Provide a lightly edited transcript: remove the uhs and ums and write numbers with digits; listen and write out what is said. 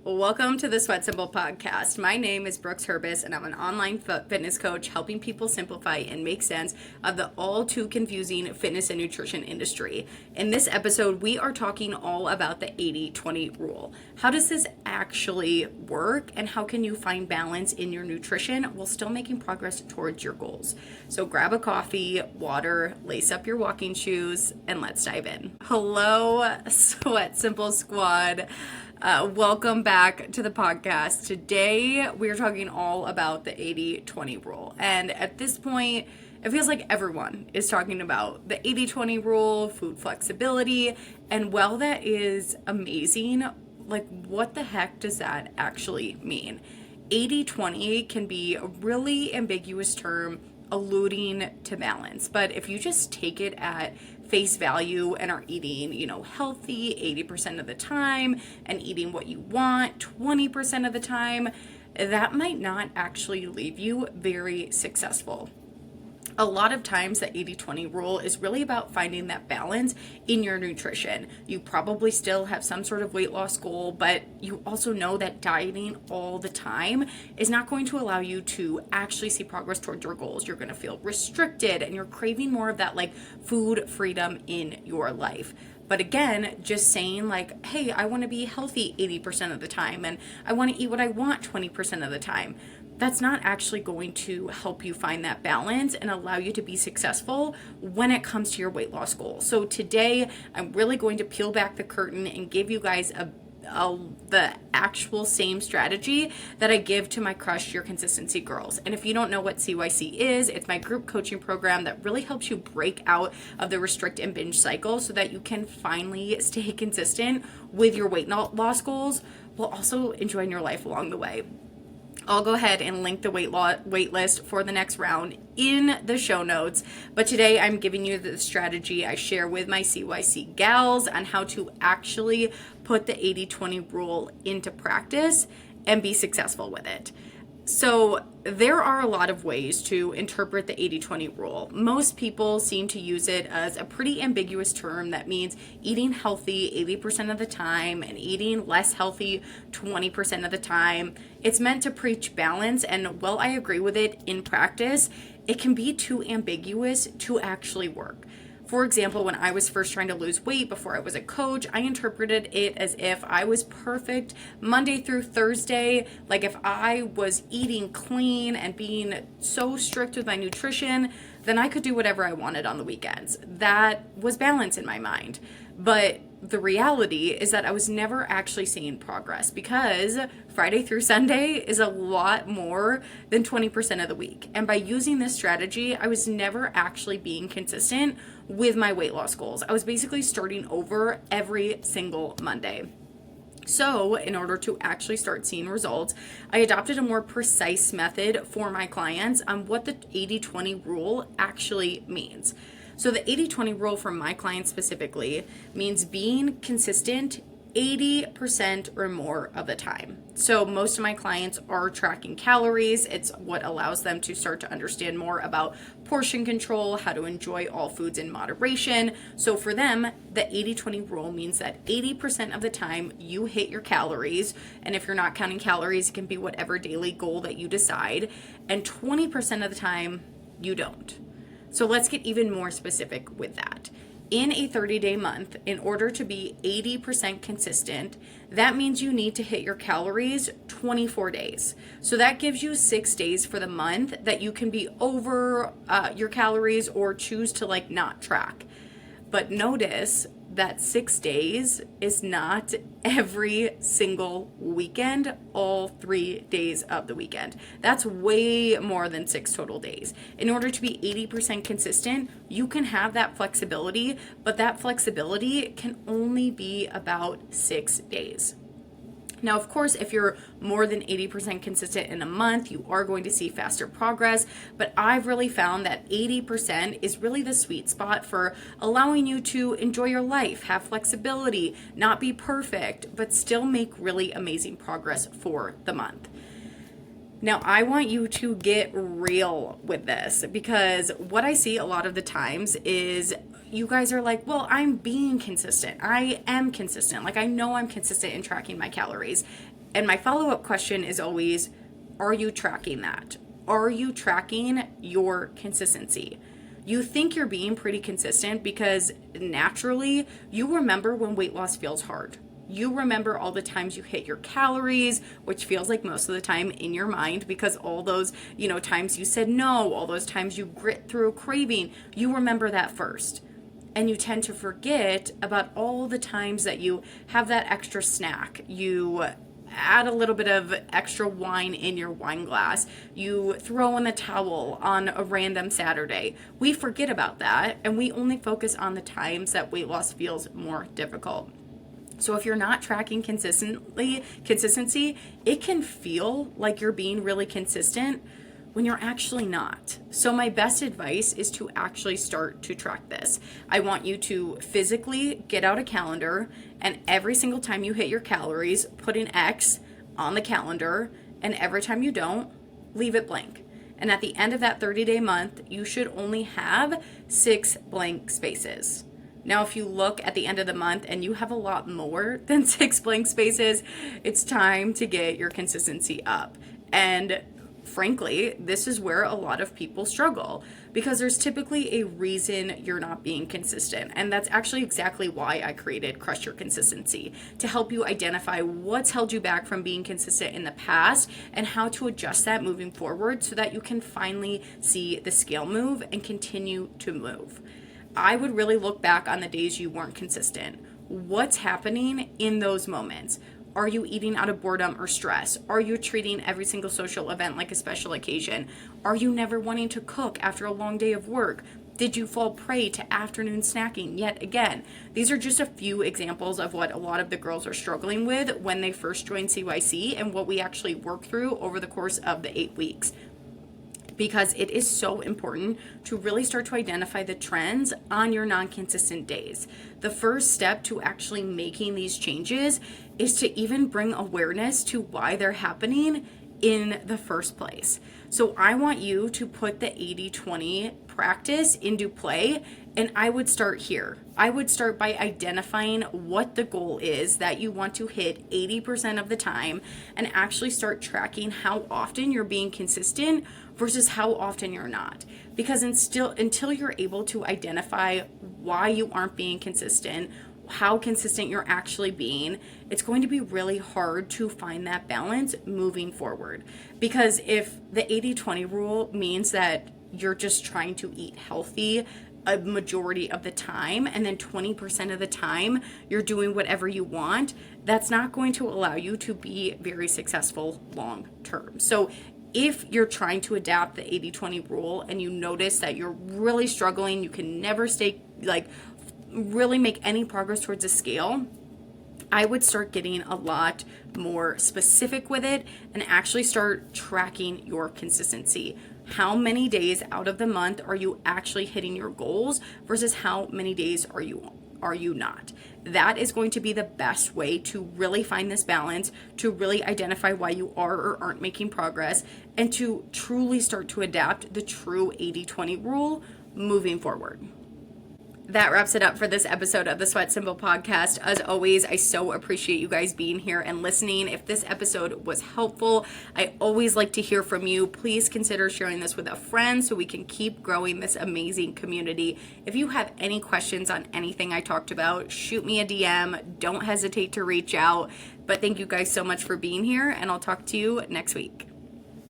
Welcome to the Sweat Simple podcast. My name is Brooks Herbis, and I'm an online fitness coach helping people simplify and make sense of the all too confusing fitness and nutrition industry. In this episode, we are talking all about the 80-20 rule. How does this actually work, and how can you find balance in your nutrition while still making progress towards your goals? So grab a coffee, water, lace up your walking shoes, and let's dive in. Hello, Sweat Simple Squad. Welcome back to the podcast. Today, we're talking all about the 80-20 rule. And at this point, it feels like everyone is talking about the 80-20 rule, food flexibility. And while that is amazing, like, what the heck does that actually mean? 80-20 can be a really ambiguous term alluding to balance. But if you just take it at face value and are eating, healthy 80% of the time and eating what you want 20% of the time, that might not actually leave you very successful. A lot of times the 80-20 rule is really about finding that balance in your nutrition. You probably still have some sort of weight loss goal, but you also know that dieting all the time is not going to allow you to actually see progress towards your goals. You're going to feel restricted and you're craving more of that food freedom in your life. But again, just saying hey, I want to be healthy 80% of the time and I want to eat what I want 20% of the time. That's not actually going to help you find that balance and allow you to be successful when it comes to your weight loss goal. So today, I'm really going to peel back the curtain and give you guys the actual same strategy that I give to my Crush Your Consistency girls. And if you don't know what CYC is, it's my group coaching program that really helps you break out of the restrict and binge cycle so that you can finally stay consistent with your weight loss goals while also enjoying your life along the way. I'll go ahead and link the wait list for the next round in the show notes. But today I'm giving you the strategy I share with my CYC gals on how to actually put the 80-20 rule into practice and be successful with it. So there are a lot of ways to interpret the 80-20 rule. Most people seem to use it as a pretty ambiguous term that means eating healthy 80% of the time and eating less healthy 20% of the time. It's meant to preach balance, and while I agree with it in practice, it can be too ambiguous to actually work. For example, when I was first trying to lose weight before I was a coach, I interpreted it as if I was perfect Monday through Thursday. Like if I was eating clean and being so strict with my nutrition, then I could do whatever I wanted on the weekends. That was balance in my mind. But the reality is that I was never actually seeing progress because Friday through Sunday is a lot more than 20% of the week. And by using this strategy, I was never actually being consistent with my weight loss goals. I was basically starting over every single Monday. So in order to actually start seeing results, I adopted a more precise method for my clients on what the 80-20 rule actually means. So the 80-20 rule for my clients specifically means being consistent 80% or more of the time. So most of my clients are tracking calories. It's what allows them to start to understand more about portion control, how to enjoy all foods in moderation. So for them, the 80-20 rule means that 80% of the time you hit your calories. And if you're not counting calories, it can be whatever daily goal that you decide. And 20% of the time you don't. So let's get even more specific with that. In a 30-day month, in order to be 80% consistent, that means you need to hit your calories 24 days. So that gives you 6 days for the month that you can be over your calories or choose to not track. But notice that 6 days is not every single weekend, all 3 days of the weekend. That's way more than 6 total days. In order to be 80% consistent, you can have that flexibility, but that flexibility can only be about 6 days. Now, of course, if you're more than 80% consistent in a month, you are going to see faster progress, but I've really found that 80% is really the sweet spot for allowing you to enjoy your life, have flexibility, not be perfect, but still make really amazing progress for the month. Now, I want you to get real with this because what I see a lot of the times is you guys are like, well, I'm being consistent. I am consistent. I know I'm consistent in tracking my calories. And my follow-up question is always, are you tracking that? Are you tracking your consistency? You think you're being pretty consistent because naturally you remember when weight loss feels hard. You remember all the times you hit your calories, which feels like most of the time in your mind, because all those, times you said no, all those times you grit through a craving, you remember that first. And you tend to forget about all the times that you have that extra snack. You add a little bit of extra wine in your wine glass. You throw in the towel on a random Saturday. We forget about that, and we only focus on the times that weight loss feels more difficult. So if you're not tracking consistency, it can feel like you're being really consistent when you're actually not. So my best advice is to actually start to track this. I want you to physically get out a calendar, and every single time you hit your calories, put an X on the calendar, and every time you don't, leave it blank. And at the end of that 30-day month, you should only have 6 blank spaces. Now, if you look at the end of the month and you have a lot more than 6 blank spaces, it's time to get your consistency up. And frankly, this is where a lot of people struggle, because there's typically a reason you're not being consistent. And that's actually exactly why I created Crush Your Consistency, to help you identify what's held you back from being consistent in the past and how to adjust that moving forward so that you can finally see the scale move and continue to move. I would really look back on the days you weren't consistent. What's happening in those moments? Are you eating out of boredom or stress? Are you treating every single social event like a special occasion? Are you never wanting to cook after a long day of work? Did you fall prey to afternoon snacking yet again? These are just a few examples of what a lot of the girls are struggling with when they first join CYC and what we actually work through over the course of the 8 weeks. Because it is so important to really start to identify the trends on your non-consistent days. The first step to actually making these changes is to even bring awareness to why they're happening in the first place. So I want you to put the 80-20 practice into play, and I would start here. I would start by identifying what the goal is that you want to hit 80% of the time, and actually start tracking how often you're being consistent versus how often you're not. Because until you're able to identify why you aren't being consistent, how consistent you're actually being, it's going to be really hard to find that balance moving forward. Because if the 80-20 rule means that you're just trying to eat healthy a majority of the time, and then 20% of the time you're doing whatever you want, that's not going to allow you to be very successful long term. So if you're trying to adapt the 80-20 rule and you notice that you're really struggling, you can never really make any progress towards a scale, I would start getting a lot more specific with it and actually start tracking your consistency. How many days out of the month are you actually hitting your goals versus how many days are you not? That is going to be the best way to really find this balance, to really identify why you are or aren't making progress, and to truly start to adapt the true 80-20 rule moving forward. That wraps it up for this episode of the Sweat Symbol podcast. As always, I so appreciate you guys being here and listening. If this episode was helpful, I always like to hear from you. Please consider sharing this with a friend so we can keep growing this amazing community. If you have any questions on anything I talked about, shoot me a DM. Don't hesitate to reach out. But thank you guys so much for being here, and I'll talk to you next week.